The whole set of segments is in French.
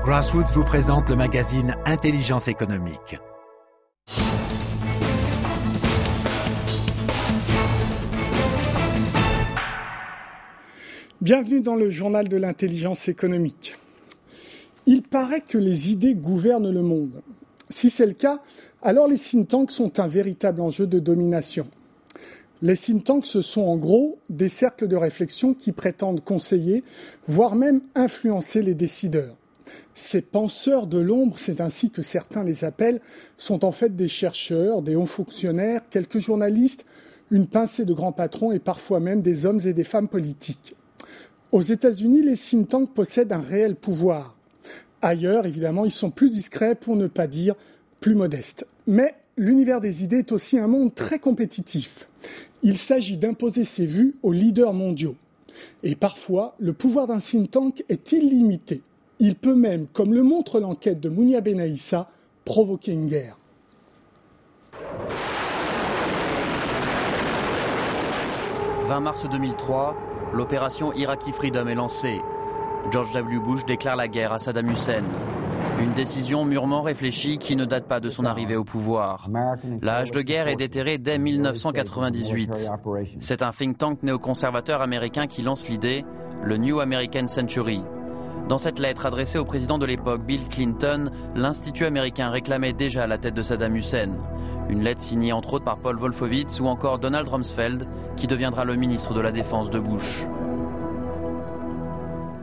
Grassroots vous présente le magazine Intelligence économique. Bienvenue dans le journal de l'intelligence économique. Il paraît que les idées gouvernent le monde. Si c'est le cas, alors les think tanks sont un véritable enjeu de domination. Les think tanks, ce sont en gros des cercles de réflexion qui prétendent conseiller, voire même influencer les décideurs. Ces penseurs de l'ombre, c'est ainsi que certains les appellent, sont en fait des chercheurs, des hauts fonctionnaires, quelques journalistes, une pincée de grands patrons et parfois même des hommes et des femmes politiques. Aux États-Unis, les think tanks possèdent un réel pouvoir. Ailleurs, évidemment, ils sont plus discrets, pour ne pas dire plus modestes. Mais l'univers des idées est aussi un monde très compétitif. Il s'agit d'imposer ses vues aux leaders mondiaux. Et parfois, le pouvoir d'un think tank est illimité. Il peut même, comme le montre l'enquête de Mounia Benaïssa, provoquer une guerre. « 20 mars 2003, l'opération Iraqi Freedom est lancée. George W. Bush déclare la guerre à Saddam Hussein. Une décision mûrement réfléchie qui ne date pas de son arrivée au pouvoir. L'âge de guerre est déterré dès 1998. C'est un think tank néoconservateur américain qui lance l'idée, le New American Century. Dans cette lettre adressée au président de l'époque, Bill Clinton, l'Institut américain réclamait déjà la tête de Saddam Hussein. Une lettre signée entre autres par Paul Wolfowitz ou encore Donald Rumsfeld, qui deviendra le ministre de la Défense de Bush.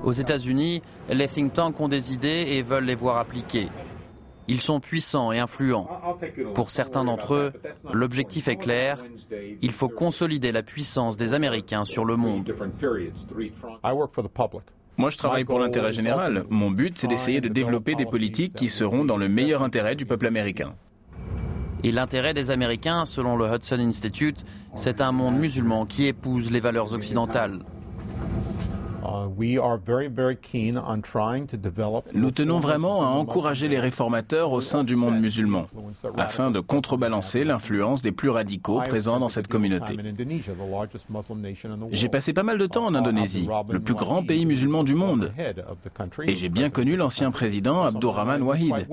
Aux États-Unis, les think tanks ont des idées et veulent les voir appliquées. Ils sont puissants et influents. Pour certains d'entre eux, l'objectif est clair. Il faut consolider la puissance des Américains sur le monde. Moi, je travaille pour l'intérêt général. Mon but, c'est d'essayer de développer des politiques qui seront dans le meilleur intérêt du peuple américain. Et l'intérêt des Américains, selon le Hudson Institute, c'est un monde musulman qui épouse les valeurs occidentales. Nous tenons vraiment à encourager les réformateurs au sein du monde musulman, afin de contrebalancer l'influence des plus radicaux présents dans cette communauté. J'ai passé pas mal de temps en Indonésie, le plus grand pays musulman du monde, et j'ai bien connu l'ancien président Abdurrahman Wahid.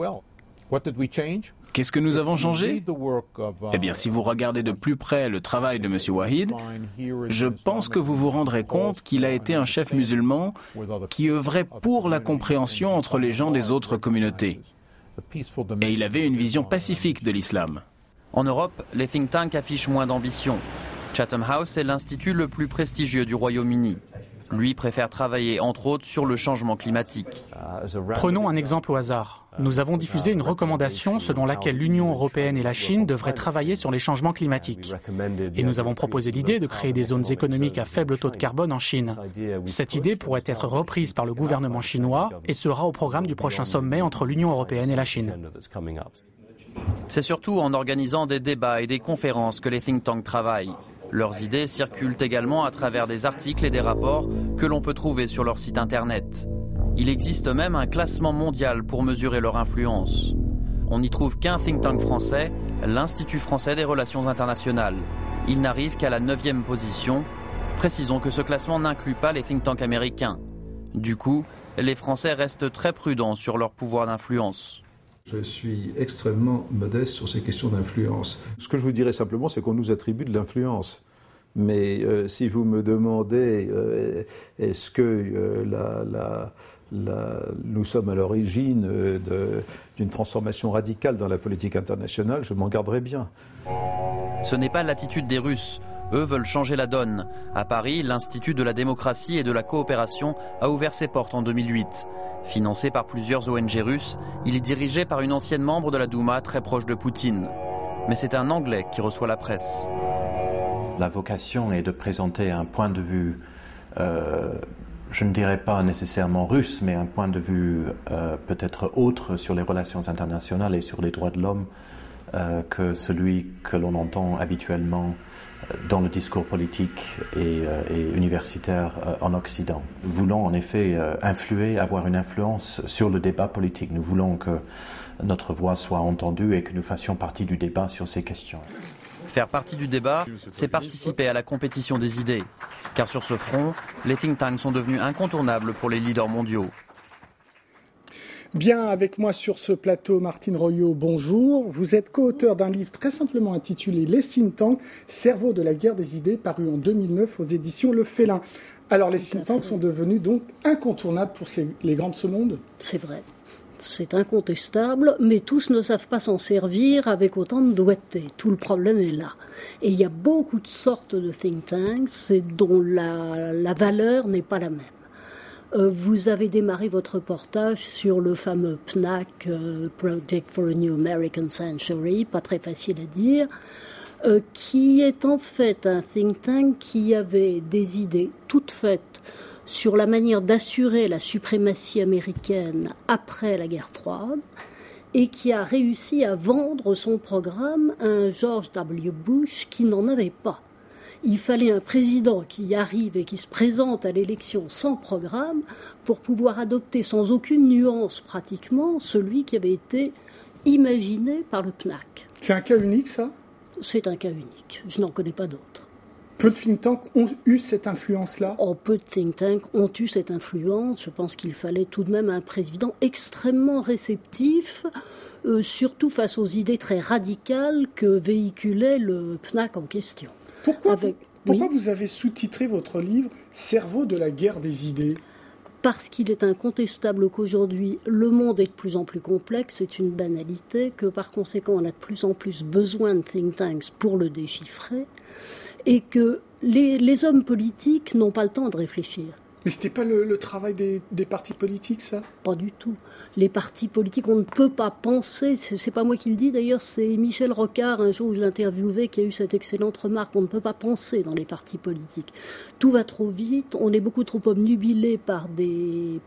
Qu'est-ce que nous avons changé? Eh bien, si vous regardez de plus près le travail de M. Wahid, je pense que vous vous rendrez compte qu'il a été un chef musulman qui œuvrait pour la compréhension entre les gens des autres communautés. Et il avait une vision pacifique de l'islam. En Europe, les think tanks affichent moins d'ambition. Chatham House est l'institut le plus prestigieux du Royaume-Uni. Lui préfère travailler entre autres sur le changement climatique. Prenons un exemple au hasard. Nous avons diffusé une recommandation selon laquelle l'Union européenne et la Chine devraient travailler sur les changements climatiques. Et nous avons proposé l'idée de créer des zones économiques à faible taux de carbone en Chine. Cette idée pourrait être reprise par le gouvernement chinois et sera au programme du prochain sommet entre l'Union européenne et la Chine. C'est surtout en organisant des débats et des conférences que les think tanks travaillent. Leurs idées circulent également à travers des articles et des rapports que l'on peut trouver sur leur site internet. Il existe même un classement mondial pour mesurer leur influence. On n'y trouve qu'un think tank français, l'Institut français des relations internationales. Il n'arrive qu'à la 9e position. Précisons que ce classement n'inclut pas les think tanks américains. Du coup, les Français restent très prudents sur leur pouvoir d'influence. Je suis extrêmement modeste sur ces questions d'influence. Ce que je vous dirais simplement, c'est qu'on nous attribue de l'influence. Mais si vous me demandez, est-ce que nous sommes à l'origine d'une transformation radicale dans la politique internationale, je m'en garderai bien. Ce n'est pas l'attitude des Russes. Eux veulent changer la donne. À Paris, l'Institut de la démocratie et de la coopération a ouvert ses portes en 2008. Financé par plusieurs ONG russes, il est dirigé par une ancienne membre de la Douma très proche de Poutine. Mais c'est un Anglais qui reçoit la presse. La vocation est de présenter un point de vue, je ne dirais pas nécessairement russe, mais un point de vue peut-être autre sur les relations internationales et sur les droits de l'homme que celui que l'on entend habituellement dans le discours politique et universitaire en Occident. Nous voulons en effet influer, avoir une influence sur le débat politique. Nous voulons que notre voix soit entendue et que nous fassions partie du débat sur ces questions. Faire partie du débat, c'est participer à la compétition des idées. Car sur ce front, les think tanks sont devenus incontournables pour les leaders mondiaux. Bien, avec moi sur ce plateau, Martine Royot, bonjour. Vous êtes co-auteur d'un livre très simplement intitulé « Les think tanks, cerveau de la guerre des idées » paru en 2009 aux éditions Le Félin. Alors les think tanks sont devenus donc incontournables pour les grands de ce monde ? C'est vrai. C'est incontestable, mais tous ne savent pas s'en servir avec autant de doigté. Tout le problème est là. Et il y a beaucoup de sortes de think tanks dont la valeur n'est pas la même. Vous avez démarré votre reportage sur le fameux PNAC, Project for a New American Century, pas très facile à dire, qui est en fait un think tank qui avait des idées toutes faites sur la manière d'assurer la suprématie américaine après la guerre froide et qui a réussi à vendre son programme à un George W. Bush qui n'en avait pas. Il fallait un président qui arrive et qui se présente à l'élection sans programme pour pouvoir adopter sans aucune nuance pratiquement celui qui avait été imaginé par le PNAC. C'est un cas unique, ça ? C'est un cas unique. Je n'en connais pas d'autres. Peu de think tanks ont eu cette influence-là ? Peu de think tanks ont eu cette influence. Je pense qu'il fallait tout de même un président extrêmement réceptif, surtout face aux idées très radicales que véhiculait le PNAC en question. Pourquoi vous avez sous-titré votre livre « Cerveau de la guerre des idées » ? Parce qu'il est incontestable qu'aujourd'hui, le monde est de plus en plus complexe, c'est une banalité, que par conséquent, on a de plus en plus besoin de think tanks pour le déchiffrer, et que les hommes politiques n'ont pas le temps de réfléchir. Mais ce n'était pas le travail des partis politiques, ça ? Pas du tout. Les partis politiques, on ne peut pas penser, c'est pas moi qui le dis d'ailleurs, c'est Michel Rocard, un jour où je l'interviewais, qui a eu cette excellente remarque, on ne peut pas penser dans les partis politiques. Tout va trop vite, on est beaucoup trop obnubilé par des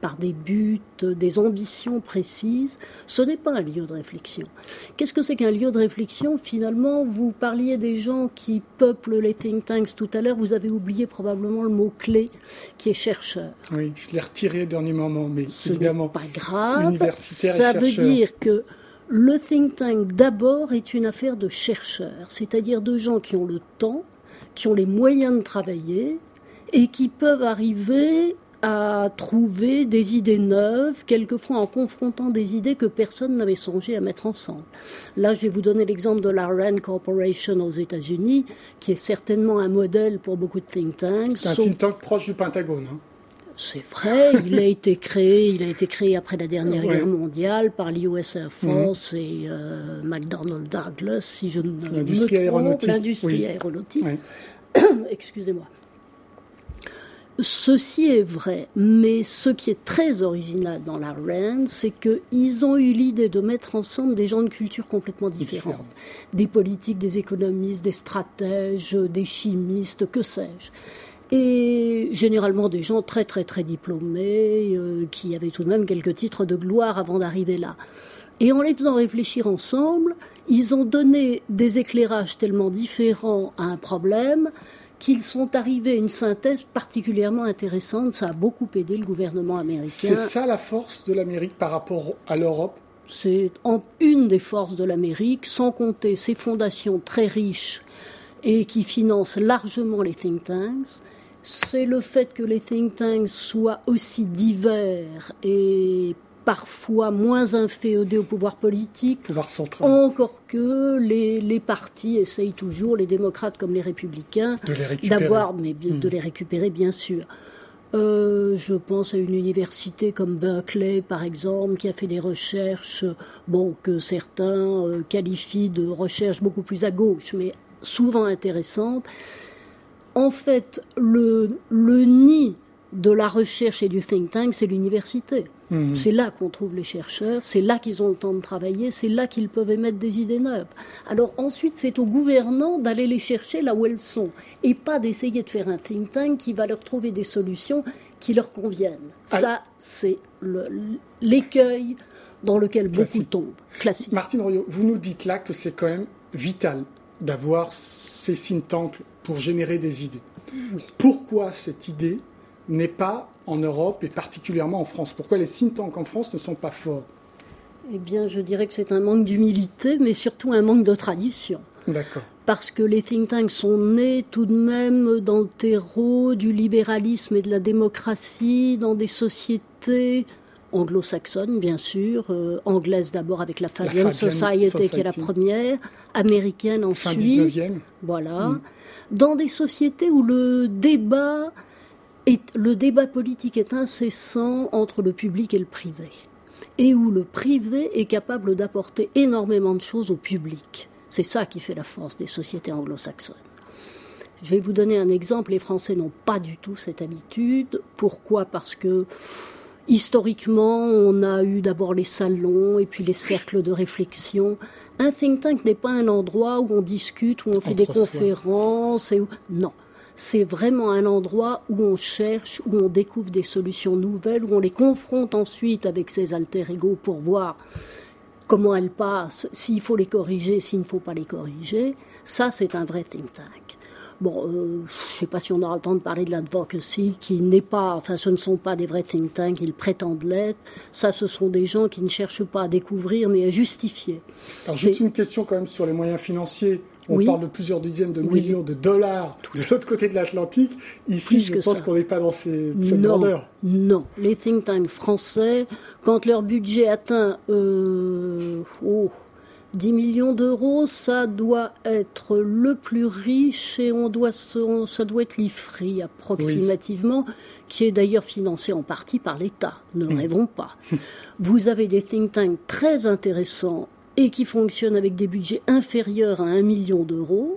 buts, des ambitions précises. Ce n'est pas un lieu de réflexion. Qu'est-ce que c'est qu'un lieu de réflexion ? Finalement, vous parliez des gens qui peuplent les think tanks tout à l'heure, vous avez oublié probablement le mot-clé qui est chercheur. Oui, je l'ai retiré au dernier moment, mais ce évidemment, n'est pas grave. Universitaire Ça et chercheur. veut dire que le think tank d'abord est une affaire de chercheurs, c'est-à-dire de gens qui ont le temps, qui ont les moyens de travailler et qui peuvent arriver à trouver des idées neuves, quelquefois en confrontant des idées que personne n'avait songé à mettre ensemble. Là, je vais vous donner l'exemple de la Rand Corporation aux États-Unis, qui est certainement un modèle pour beaucoup de think tanks. C'est un think tank proche du Pentagone. Hein. C'est vrai, il a été créé après la dernière guerre mondiale par l'US Air Force et McDonnell Douglas, si je ne me trompe, l'industrie aéronautique. Oui. Excusez-moi. Ceci est vrai, mais ce qui est très original dans la RAND, c'est qu'ils ont eu l'idée de mettre ensemble des gens de cultures complètement différentes. Des politiques, des économistes, des stratèges, des chimistes, que sais-je. Et généralement des gens très très très diplômés, qui avaient tout de même quelques titres de gloire avant d'arriver là. Et en les faisant réfléchir ensemble, ils ont donné des éclairages tellement différents à un problème qu'ils sont arrivés à une synthèse particulièrement intéressante. Ça a beaucoup aidé le gouvernement américain. C'est ça la force de l'Amérique par rapport à l'Europe ? C'est une des forces de l'Amérique, sans compter ses fondations très riches et qui financent largement les think tanks. C'est le fait que les think tanks soient aussi divers et parfois moins inféodés au pouvoir politique, encore que les partis essayent toujours, les démocrates comme les républicains, de les récupérer bien sûr. Je pense à une université comme Berkeley, par exemple, qui a fait des recherches, que certains qualifient de recherches beaucoup plus à gauche, mais souvent intéressantes. En fait, le nid de la recherche et du think tank, c'est l'université. C'est là qu'on trouve les chercheurs, c'est là qu'ils ont le temps de travailler, c'est là qu'ils peuvent émettre des idées neuves. Alors ensuite, c'est aux gouvernants d'aller les chercher là où elles sont, et pas d'essayer de faire un think tank qui va leur trouver des solutions qui leur conviennent. Ça, c'est l'écueil dans lequel beaucoup tombent. Classique. Martine Royot, vous nous dites là que c'est quand même vital d'avoir ces think tanks pour générer des idées. Oui. Pourquoi cette idée n'est pas en Europe et particulièrement en France? Pourquoi les think tanks en France ne sont pas forts? Eh bien, je dirais que c'est un manque d'humilité, mais surtout un manque de tradition. D'accord. Parce que les think tanks sont nés tout de même dans le terreau du libéralisme et de la démocratie, dans des sociétés anglo-saxonne, bien sûr, anglaise d'abord avec la Fabian Society qui est la première, américaine ensuite. Fin 19e. Voilà. Dans des sociétés où le débat politique est incessant entre le public et le privé, et où le privé est capable d'apporter énormément de choses au public. C'est ça qui fait la force des sociétés anglo-saxonnes. Je vais vous donner un exemple. Les Français n'ont pas du tout cette habitude. Pourquoi ? Parce que historiquement, on a eu d'abord les salons et puis les cercles de réflexion. Un think tank n'est pas un endroit où on discute, où on fait des conférences. Non, c'est vraiment un endroit où on cherche, où on découvre des solutions nouvelles, où on les confronte ensuite avec ses alter ego pour voir comment elles passent, s'il faut les corriger, s'il ne faut pas les corriger. Ça, c'est un vrai think tank. Bon, je ne sais pas si on aura le temps de parler de l'advocacy, qui n'est pas, enfin, ce ne sont pas des vrais think tanks, ils prétendent l'être. Ça, ce sont des gens qui ne cherchent pas à découvrir, mais à justifier. Alors, juste une question quand même sur les moyens financiers. On parle de plusieurs dizaines de millions de dollars de l'autre côté de l'Atlantique. Ici, je pense qu'on n'est pas dans cette grandeur. Non, les think tanks français, quand leur budget atteint 10 millions d'euros, ça doit être le plus riche et ça doit être l'IFRI approximativement, qui est d'ailleurs financé en partie par l'État. Ne rêvons pas. Vous avez des think tanks très intéressants et qui fonctionnent avec des budgets inférieurs à 1 million d'euros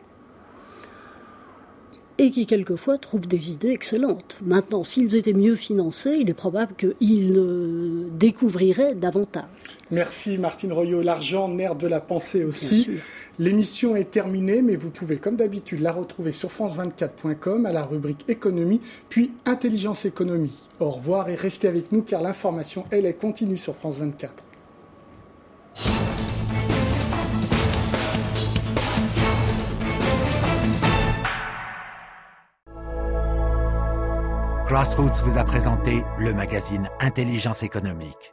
et qui quelquefois trouvent des idées excellentes. Maintenant, s'ils étaient mieux financés, il est probable qu'ils découvriraient davantage. Merci Martine Royot. L'argent, nerf de la pensée aussi. L'émission est terminée, mais vous pouvez comme d'habitude la retrouver sur france24.com à la rubrique économie, puis intelligence économie. Au revoir et restez avec nous car l'information, elle continue sur France 24. Crossroads vous a présenté le magazine Intelligence économique.